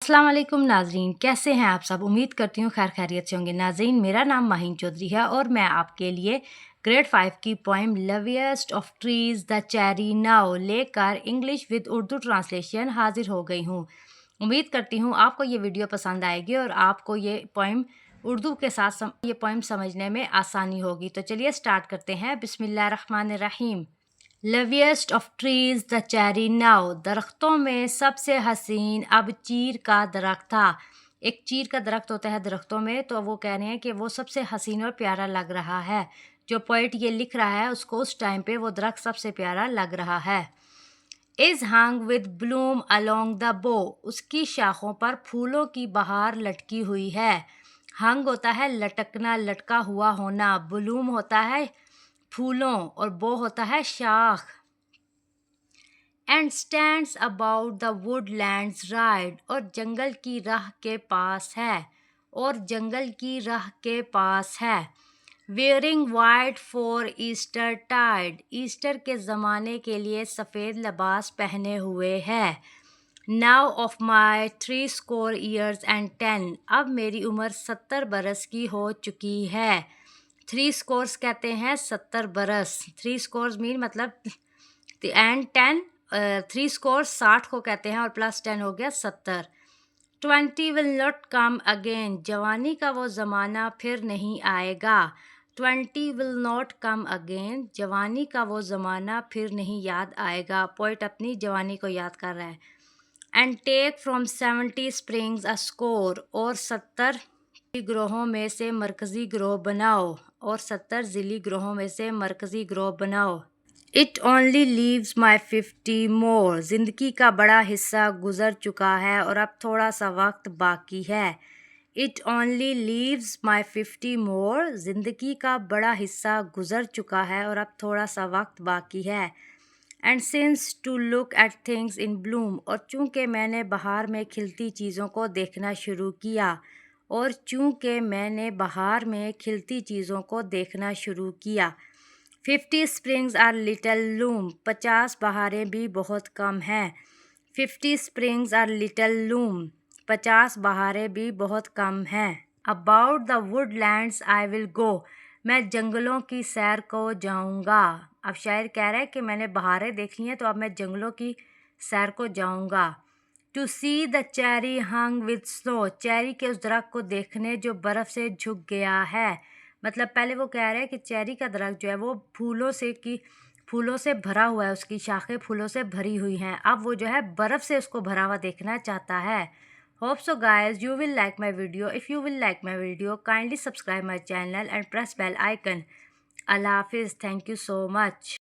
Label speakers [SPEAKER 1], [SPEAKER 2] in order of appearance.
[SPEAKER 1] अस्सलाम वालेकुम नाज़रीन, कैसे हैं आप सब। उम्मीद करती हूँ खैर खैरियत से होंगे। नाज़रीन, मेरा नाम माहीन चौधरी है और मैं आपके लिए ग्रेड 5 की poem loveliest of trees the cherry now लेकर इंग्लिश विद उर्दू ट्रांसलेशन हाजिर हो गई हूँ। उम्मीद करती हूँ आपको ये वीडियो पसंद आएगी और आपको ये पोइम उर्दू के साथ ये पोइम समझने में आसानी होगी। तो चलिए स्टार्ट करते हैं। बिस्मिल्लाहिर्रहमानिर्रहीम। Loveliest of trees the cherry now, दरख्तों में सबसे हसीन अब चीर का दरख्त था। एक चीर का दरख्त होता है दरख्तों में, तो वो कह रहे हैं कि वो सबसे हसीन और प्यारा लग रहा है। जो पोइट ये लिख रहा है उसको उस टाइम पे वो दरख्त सबसे प्यारा लग रहा है। Is hung with Bloom along the बो, उसकी शाखों पर फूलों की बहार लटकी हुई है। हंग होता है लटकना, लटका हुआ होना। ब्लूम होता है फूलों और बो होता है शाख। And stands about the Woodlands ride, और जंगल की राह के पास है, और जंगल की राह के पास है। Wearing white for Eastertide, Easter के ज़माने के लिए सफ़ेद लिबास पहने हुए है। Now of my 60 years and 10, अब मेरी उम्र 70 बरस की हो चुकी है। 3 कहते हैं 70 बरस। 3 मीन मतलब एंड 10, 3 60 को कहते हैं और प्लस 10 हो गया 70। 20 विल नॉट कम अगेन, जवानी का वो ज़माना फिर नहीं आएगा। 20 विल नॉट कम अगेन, जवानी का वो ज़माना फिर नहीं याद आएगा। पोइट अपनी जवानी को याद कर रहा है। And take from 70 springs a score, और 70 ग्रोहों में से मरकज़ी ग्रोह बनाओ, और 70 ज़िली ग्रोहों में से मरकज़ी ग्रोह बनाओ। इट ओनली लीव्स माई 50 मोर, ज़िंदगी का बड़ा हिस्सा गुज़र चुका है और अब थोड़ा सा वक्त बाकी है। इट ओनली लीव्स माई 50 मोर, ज़िंदगी का बड़ा हिस्सा गुज़र चुका है और अब थोड़ा सा वक्त बाकी है। And since to look at things in Bloom, और चूँकि मैंने बहार में खिलती चीज़ों को देखना शुरू किया, और चूँकि मैंने बहार में खिलती चीज़ों को देखना शुरू किया। 50 स्प्रिंग्स आर लिटल लूम, 50 बहारें भी बहुत कम हैं। 50 स्प्रिंग्स आर लिटल लूम, 50 बहारें भी बहुत कम हैं। About the Woodlands I will go, मैं जंगलों की सैर को जाऊंगा। अब शायर कह रहा है कि मैंने बहारें देख ली हैं तो अब मैं जंगलों की सैर को जाऊंगा। To see the cherry hung with snow, cherry के उस दरख्त को देखने जो बर्फ़ से झुक गया है। मतलब पहले वो कह रहे हैं कि चेरी का दरख्त जो है वो फूलों से भरा हुआ है, उसकी शाखें फूलों से भरी हुई हैं। अब वो जो है बर्फ़ से उसको भरा हुआ देखना चाहता है। Hope so guys you will like my video. If you will like my video, kindly subscribe my channel and press bell icon. Allah Hafiz. Thank you so much.